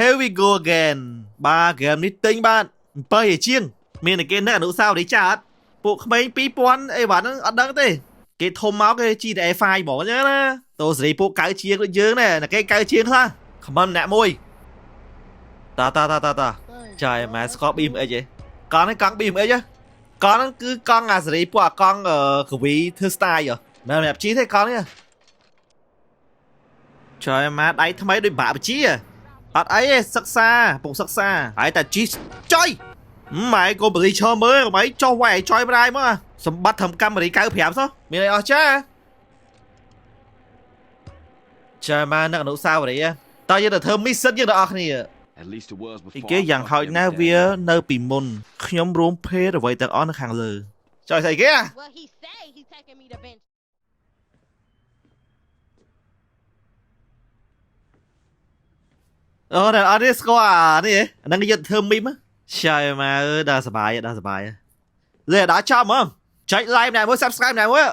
Here we go again បាទហ្គេមនេះទិញបាទ7ជាងមានតែគេនឹកអនុស្សាវរីយ៍ចាស់ពួកក្មេង2000អីបាទហ្នឹងអត់ដឹងទេគេធំមកគេ GTA 5ហ្មងអញ្ចឹងណាតោសេរីពួក9ជាងដូចយើងដែរគេ9ជាងខ្លះខមមិនអ្នកមួយតាចាយម៉ែស្គាល់ BMX ឯងកង់នេះកង់ BMX ហ៎កង់ហ្នឹងគឺកង់អាសេរីពួកអាកង់កវីធ្វើ style ហ៎មិនមែនជីទេកង់នេះចាយម៉ែដៃថ្មីដូចបាក់បជីអត់អីទេសិក្សាពុកសិក្សាហើយតែជីចុយម៉ែកុំបរិឈរមើលកុំអីចុះវាយចុយម្ដាយមកសម្បត្តិធ្វើកាមេរ៉ា95សោះមានអីអស់ចាចាម៉ែនឹកអនុស្សាវរីយ៍តើយើងទៅធ្វើ mission យើងទាំងអស់គ្នាគេយ៉ាងហោចណាស់វានៅពីមុនខ្ញុំរួមភេទអ្វីទាំងអស់នៅខាងលើចុយស្អីគេអូតែអត់ទេស្គាល់អានេះអាហ្នឹងយកធ្វើមីមចាយម៉ែអើយដល់សបាយលេដល់ចប់ហ្មងចុច like ម្នាក់មួយ subscribe ម្នាក់មួយ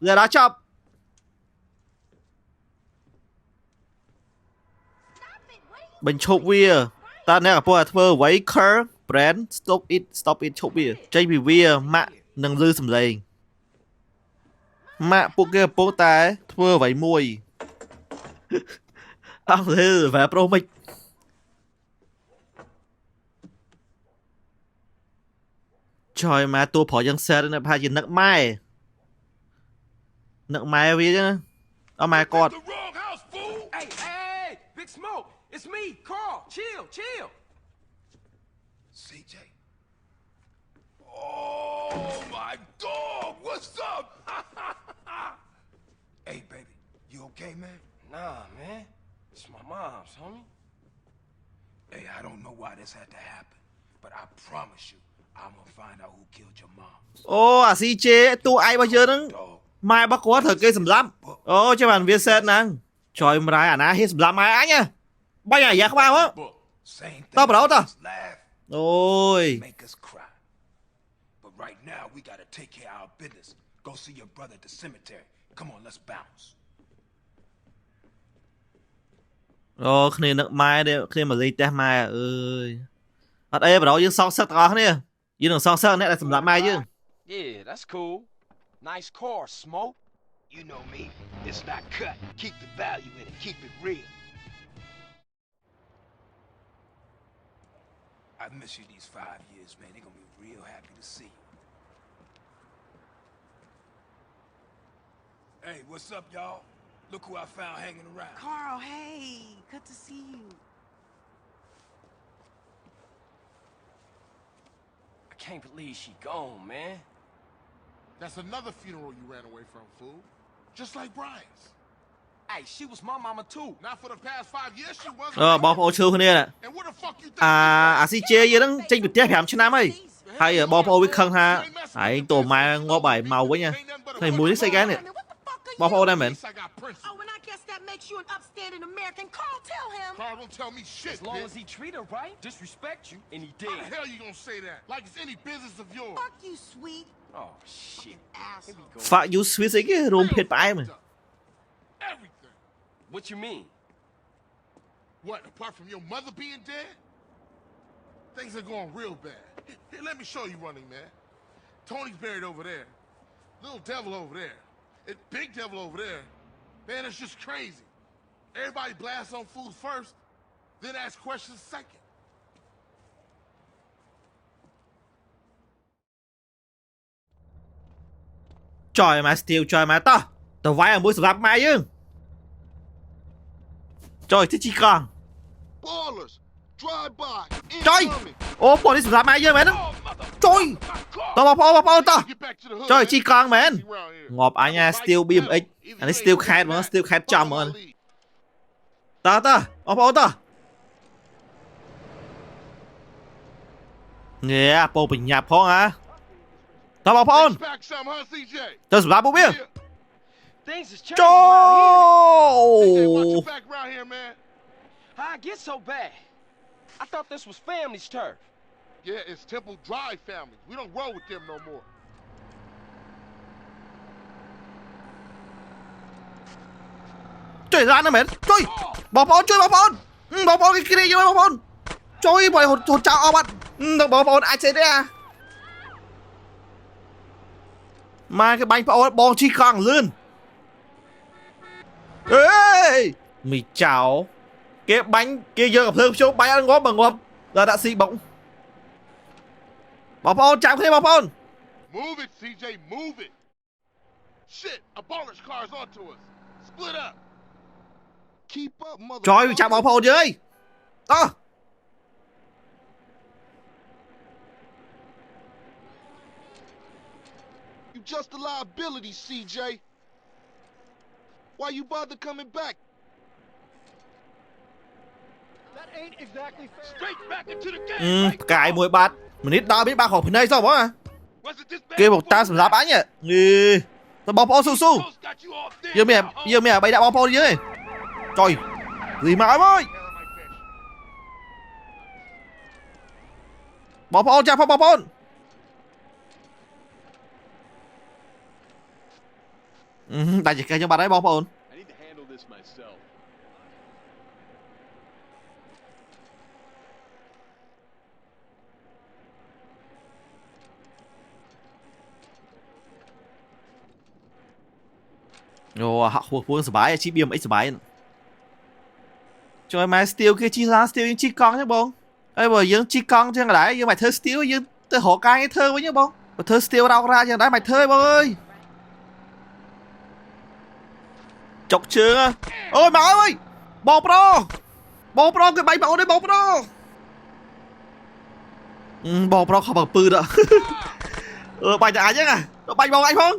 លេដល់ចប់បញ្ឈប់វាតើអ្នកកំពុងតែធ្វើអ្វី Cur brand stop it ឈប់វាចេញពីវាម៉ាក់នឹងលឺសំឡេងម៉ាក់ពួកគេកំពុងតែធ្វើអ្វីមួយអស់លឺវ៉ាប្រូមិនចយម៉ែតួប្រុសយ៉ាងសែតនៅប្រហែលជានឹកម៉ែវាចឹងអត់ម៉ែគាត់ Big Smoke, it's me, Carl. Chill. CJ. Oh my dog, what's up? Hey baby, you okay, man? Nah, man. It's my mom's, homie. Hey, I don't know why this had to happen, but I promise you, I'm gonna find out who killed your mom. អូអា CJ តួឯងរបស់យើងហ្នឹងម៉ែរបស់គាត់ត្រូវគេសម្លាប់អូចាំបានវាសែតហ្នឹងចយម្រាយអាណាហ៊ានសម្លាប់ម៉ែអញហ៎បាញ់អាយ៉ាក្បាលមកតោះប្រោតអូយ Make us cry. But right now we gotta take care of our business. Go see your brother at the cemetery. Come on, let's bounce. អូគ្នានឹកម៉ែទេគ្នាមកលេងផ្ទះម៉ែអើយអត់អីប្រោយើងសងសឹកទាំងអស់គ្នាយើងនឹងសងសឹកអ្នកដែលសម្លាប់ម៉ែយើង Yeah, that's cool. Nice car, Smoke. You know me. It's not cut. Keep the value in it. Keep it real. I've missed you these 5 years, man. They're gonna be real happy to see you. Hey, what's up, y'all? Look who I found hanging around. Carl, hey, good to see you. I can't believe she gone, man. That's another funeral you ran away from, fool. Just like Brian's. Hey, she was my mama too. Not for the past 5 years, she wasn't. បងប្អូនឈឺគ្នា And what the fuck you think? អា CJ យើងហ្នឹងចេញពីផ្ទះ5ឆ្នាំហើយបងប្អូនវាខឹងថាឯងតួម៉ែងាប់ហើយមកវិញថ្ងៃមួយនេះស្អីគេនេះ បងប្អូនដែរមែន I got Prince. Oh, and I guess that makes you an upstanding American. Carl, tell him. Carl, don't tell me shit, As long bitch. as he treat her right, disrespect you, and he How the did. hell you gonna say that? Like it's any business of yours. Fuck you, sweet Oh shit. Here we asshole. go. Fuck you sweet ស្អីគេរួមភេទផ្អែម Everything. What you mean? What, apart from your mother being dead? Things are going real bad. Here, let me show you running, man. Tony's buried over there. Little devil over there. And big devil over there. Man, it's just crazy. Everybody blasts on fools first, then ask questions second. Trời mà Steel trời mà tao vay mua sập mai chứ trời thế chi con Ballers, drive by, trời ô bọn đi sập mai chứ mẹ nó trời tao bao tao trời chi con mẹ ngọp ai nha Steel BMX anh ấy Steel khai mà Steel khai chậm mà ta bao ta nè bộ bình nhập không hả tao bao phone tao sập bố biết Things has changed around here. trời How I get so bad? I thought this was family's turf. Yeah, it's Temple Drive family. We don't roll with them no more. Trời ra nó mệt. Trời. Bỏ phone chơi bỏ phone. បងប្អូនគេគ្រាយកបងប្អូនជួយបើហូតចោលអស់បាត់បងប្អូនអាចចេះទេអាម៉ែគេបាញ់ប្អូនបងជីកង់លឿនអេយមីចៅគេបាញ់គេយកកំភ្លើងភ្ជុំបាញ់អត់ងាប់បើងាប់ដល់ដាក់ស៊ីបុកបងប្អូនចាំគ្នាបងប្អូន Move it, CJ, move it. Shit, a baller's car's onto us. Split up. Keep up, mother. ចយចាំបងប្អូនយើយតោះ You just a liability, CJ. Why you bother coming back? That ain't exactly fair. Straight back into the game. ផ្កាយមួយបាត់ម្និតដល់មានបាក់ของភ្នែកសោះបង Was it this bad? គេមកតាមសម្រាប់អញនេះទៅបងប្អូនស៊ូស៊ូ Ghost got you all dead យើងមាន now, huh? យើងមានអ្វីដាក់បងប្អូនយើងឯងចុយរីមកអើយបងប្អូនចាំផងបងប្អូនតែជាគេខ្ញុំបាត់ហើយបងប្អូន I need to handle this myself. អូហាក់ខ្ពស់សបាយជី BMX សបាយជួយម៉ែ steal គេជីឡា steal យើងជីកង់ទេបងហើយបើយើងជីកង់ចឹងដែរយើងមិនធ្វើ steal យើងទៅរកការងារធ្វើវិញបងបើធ្វើ steal រោគរាចឹងដែរមិនធ្វើបងអើយចុកជើងអូយមកអើយបងប្រុសគេបាញ់បងអូនទេបងប្រុសបងប្រុសខំបើពឺដល់បាញ់តែអញហ្នឹងទៅបាញ់បងអញផង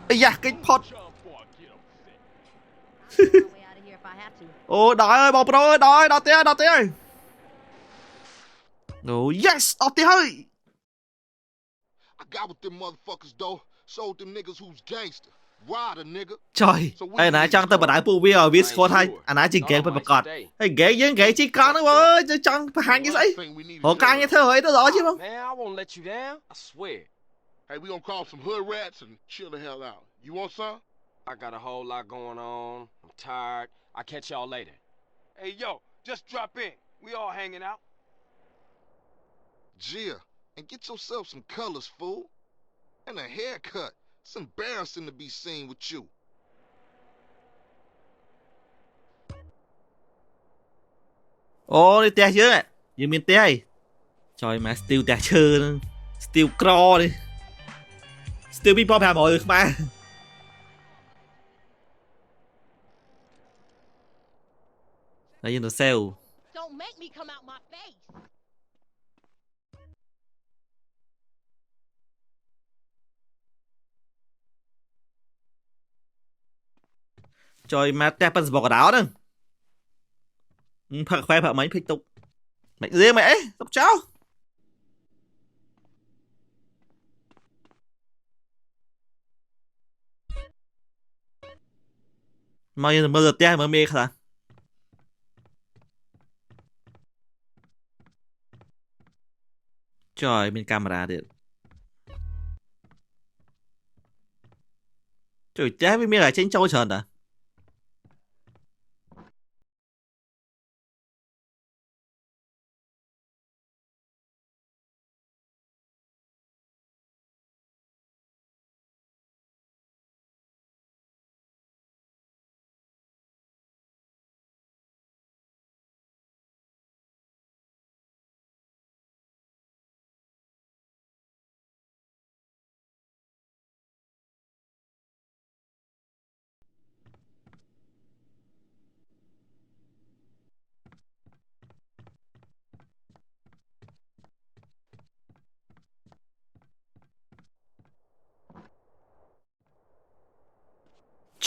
អាយ៉ាគេផុត Jump boy, get him fit. way out of here if I have to. អូដល់ហើយបងប្រុសអើយដល់ហើយដល់ទៀតហើយអូ yes ដល់ទៀតហើយ I got with them motherfuckers, though. Showed them niggas who's gangster. Rider, nigga. ចុយហើយណាចង់ទៅបណ្ដៅពួកវាឲ្យវាស្គាល់ថាអាណាជាហ្គេមពិតប្រាកដហើយហ្គេមយើងហ្គេមជីកង់ហ្នឹងបងអើយចង់បង្ហាញគេស្អី Thing we need រកការងារធ្វើហើយទៅល្អជាងបង Man, I won't let you down. I swear. Hey, we gonna call some hood rats and chill the hell out. You want some? I got a whole lot going on. I'm tired. I'll catch y'all later. Hey, yo, just drop in. We all hanging out. Gia, and get yourself some colors, fool. And a haircut. It's embarrassing to be seen with you. អូនេះផ្ទះយើងមានផ្ទះហើយចុយម៉ែ steal ផ្ទះឈើហ្នឹង steal ក្រនេះ steal 2500ខ្មែរហើយយើងទៅ sale Don't make me come out my face. ចុយម៉ែផ្ទះប៉ិនសបកកដោហ្នឹងផឹកខ្វែផឹកមិញភ្លេចទុកមិនរៀងមិនអីទុកចោលមកយើងទៅមើលទៅផ្ទះមើលមេខ្លះចុយមានកាមេរ៉ាទៀតចុយផ្ទះវាមានតែចេញចូលច្រើនតា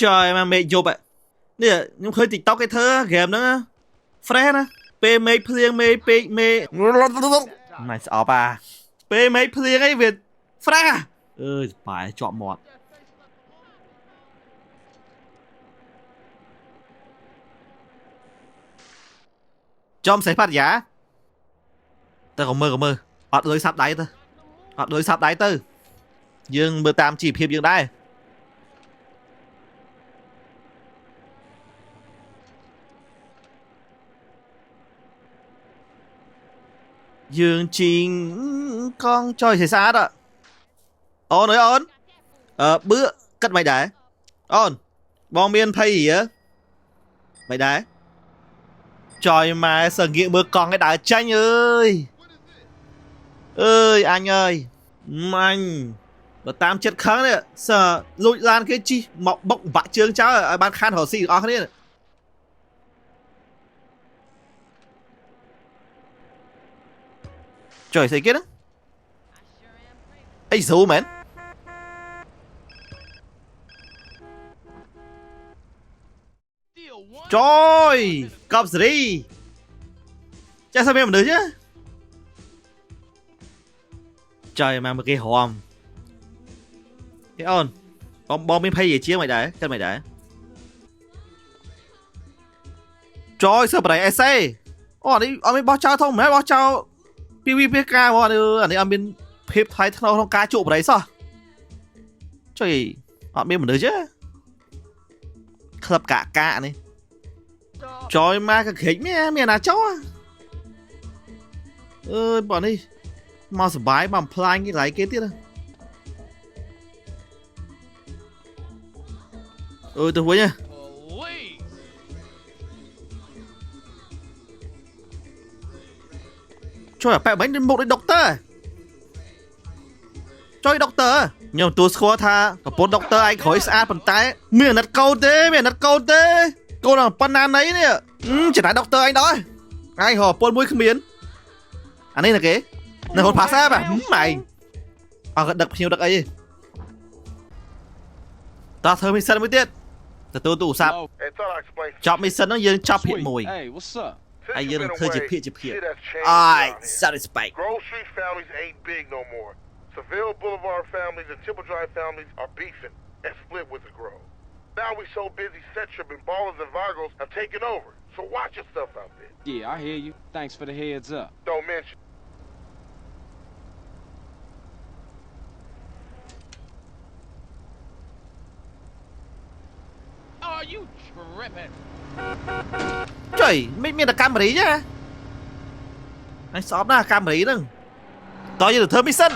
ចុយមកមេឃយប់នេះខ្ញុំឃើញ TikTok គេធ្វើហ្គេមហ្នឹង fresh ណាពេលមេឃភ្លៀងមេពេកមេមិនស្អប់ពេលមេឃភ្លៀងអីវា fresh អើយបាយជាប់មាត់ចំសេះផាត់យ៉ាទៅកុំមើលអត់លុយសាប់ដៃទៅយើងមើលតាមជីវភាពយើងដែរ Dương Trình con chơi xảy xa đó. Ôn ơi ôn. Bữa cất mày đá. Ôn. Bong miên thay gì á? Mày đá. Trời mà sở nghiệm bữa con cái đá tranh ơi. Ơi anh ơi. Anh. Và tam chất kháng đấy. Sở lụi lan cái chi. Mọc bọc vạ trương cháu ở ban khan hồ xì. Ơ khá này. Trời thấy kia đó. Ê dấu mến. Trời. Cọp gì. Chắc sao em được chứ. Trời mà một cái hòm. Cái ôn. Bom bên phay gì chia mày đã. Cân mày đã. Trời sao bà này essay. Ồ đi ông ấy bao trao thông mấy bao trao. PVPK mà anh ấy bên phép thái thao trong cá trụ đấy sao? Trời, họ biết một đứa chứ. Khập cả cả này. Trời mà cái khỉnh mẹ là cháu à. Ơi bọn đi. Mau sửa bái bằng plan cái lấy kế tiếp thôi. Tôi vui nha. Trời ơi, bánh đến một đến doctor. Trời doctor. Nhưng tôi khó tha, có bốn doctor anh khỏi xa phần tay. Miền nặt câu thế. Cô là pan ấy nè. Chỉ nói doctor anh đó. Anh hò bốn mũi không biến. Anh ấy là cái. Này hồn phá xa mà. Mày. Đặc nhiều đặc ấy. Ta thơ mình sân mới tiết. Tôi tủ sạp. Chọc mình sân nó dương chọc hiện mùi. Anh dương thơ chịp hiện. Ai, satisfied. Grove Street families ain't big no more. Seville Boulevard families and Temple Drive families are beefing and split with the Grove. Now we so busy, Centrip and Ballers and Vargos have taken over. So watch your stuff out there. Yeah, I hear you. Thanks for the heads up. Don't mention. Are you tripping? Trời, mình là cam rí chứ. Anh xóm là cam rí nè. Tôi như được thơ mission.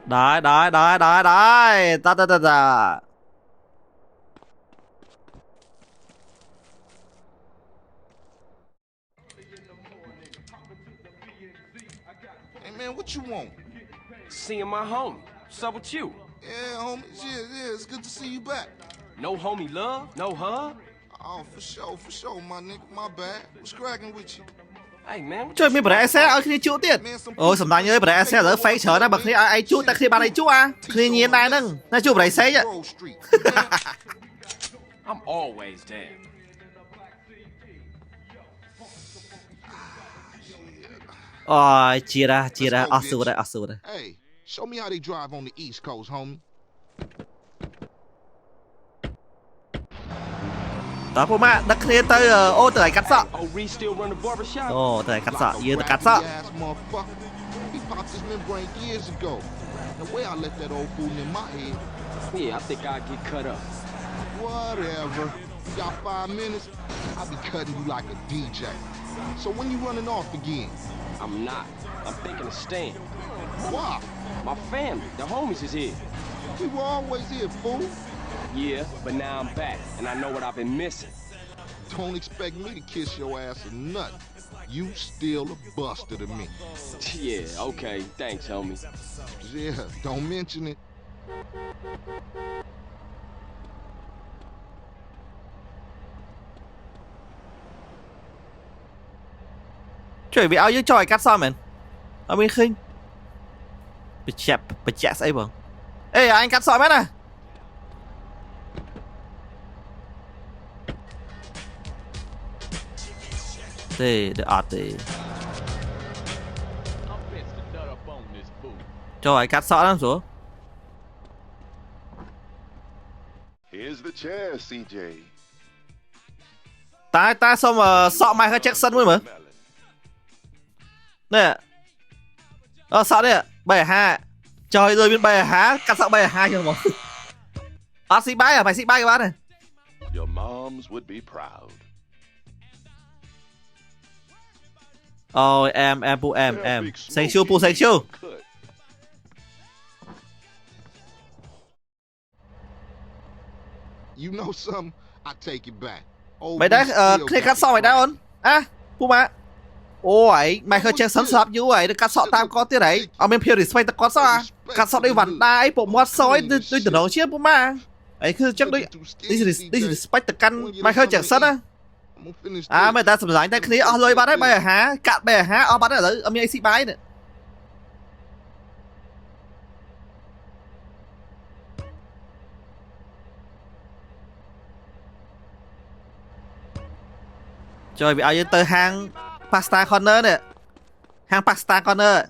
Đấy. Ta. Hey man, what you want? Seeing my homie. What's up with you? Yeah, homie. Yeah, it's good to see you back. No homie love? No hug? Oh, for sure, my nigga. My bad. What's cracking with you? Hey man, what Trời, mình bảo xe ở khi chú tiền. Ôi, sầm anh ơi, bảo xe ở phấy chở ra bậc khi ai chú ta khi bạn này chú à. Khi nhiên ai nâng. Nó chú bảo xe chứ. Grove Street. I'm always there. Ôi, chia ra. Ở đây. Hey, show me how they drive on the East Coast, homie. Đó phụ mạ, đất kia tới ô tới cắt sọ. Oh, Reed still run the barbershop? Ồ, tới cắt sọ, dưới tới cắt sọ. Ass motherfucker. He popped his membrane years ago. The way I let that old fool in my head. Yeah, I think I'll get cut up. Whatever. You got 5 minutes? I'll be cutting you like a DJ. So when you running off again? I'm not. I'm thinking of staying. Why? My family, the homies is here. We were always here, fool. Yeah, but now I'm back, and I know what I've been missing. Don't expect me to kiss your ass or nothing. You still a buster to me. Yeah, okay. Thanks, homie. Yeah, don't mention it. Trời bị áo dưới tròi cắt sao mình. Ở bên khinh. Bị chẹp ấy bừng. Ê anh cắt sọ mấy nè. Tê để ọt tê I'm fixed to nut up on this fool. cho ai cắt sọ lắm số Here's the chance, CJ. ta xong mà sọ Michael Jackson mới mà nè sọ đây bài ha trời ơi bên bài há cắt sọ bài hai cho mọi xí bái à mày xí bái các bác này Your moms would be proud. ôi em say chu say chu Cut. You know something? I take it back. Old mày đã Bruce still khi got cắt sọ me mày đã right. ổn à Puma ôi Michael Jackson sập như vậy cắt sọ tam có tiếng đấy ông em phiêu respect cắt sọ à cắt sọ đây vặn đai bộ mót sói tôi từ đầu chiếc Puma ấy cứ chắc đấy disrespect căn Michael Jackson á I'm gonna finish à this. mày ta sầm giải tay kia lôi bắt đấy bây giờ hả cạn bây giờ hả bắt đấy âm nhạc xí bái nữa trời bị ai tới hang pasta corner nè hang pasta corner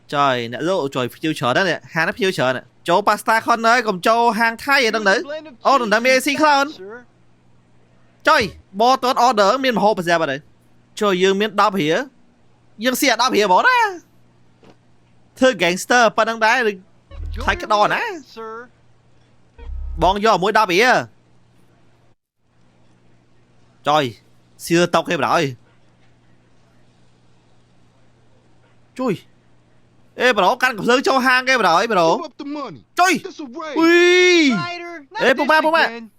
trời nè lộ trời phiêu chở đó nè hang nó phiêu chở nè chỗ pasta corner còn chỗ hang Thái vậy đừng nữ ô đừng đam mê xí không trời bo tuấn order miền hồ bây giờ bà đấy trời dương miền đáp hỉa dương xe đáp hỉa bỏ ra thưa gangster pa đăng đá thấy cái đò nè bọn do mũi đáp hỉa trời xưa tóc em rồi chui ê bà đó căn cặp cho hang cái bà rồi bà đó Give up the money. trời It's a race. ui ê Puma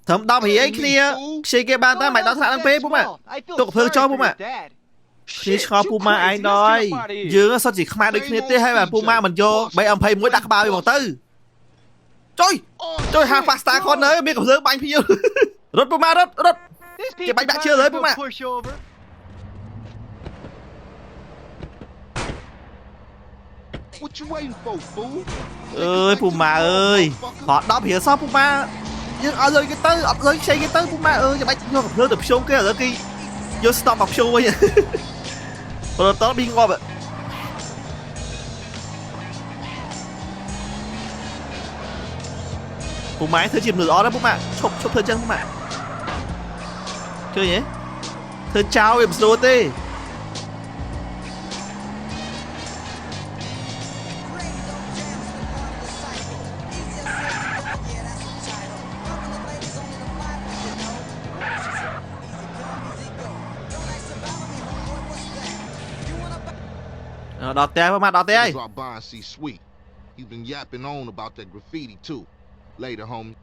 thầm đau hỉ ấy kia xe cái bàn ta mày đó thằng phê Puma tôi có cho Puma khi cho Puma ai nói dương sao chỉ khai được kia thế hay mà Puma mình vô mấy ông thầy mũi đặt bao bằng tư trời hàng pasta con nữa biết cặp bánh phi rốt Puma rốt cái bánh đã chưa tới Puma What you waiting for, fool? ơi Puma ơi họ đáp hiểu sao Puma nhưng ở dưới cái tứ ở dưới xây cái tứ Puma ơi cho bánh vô cặp lơ tập show cái ở kia vô stop học show vậy rồi tao đi ngon vậy Puma thứ chìm lửa đó Puma chụp thời chân Puma chơi nhé thứ chào em slow tê đọt té Puma đọt té Drop by and see Sweet. He's been yapping on about that graffiti too. Later, homie.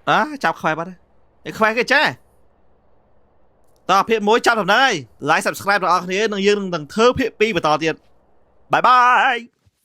đó chọc khoai bắt đấy khoai cái chứต่อเพจมวยจับทำได้ไลค์ subscribe เราเอาคนนี้đừng dương đừng thơเพจปีไปต่อtiền bye bye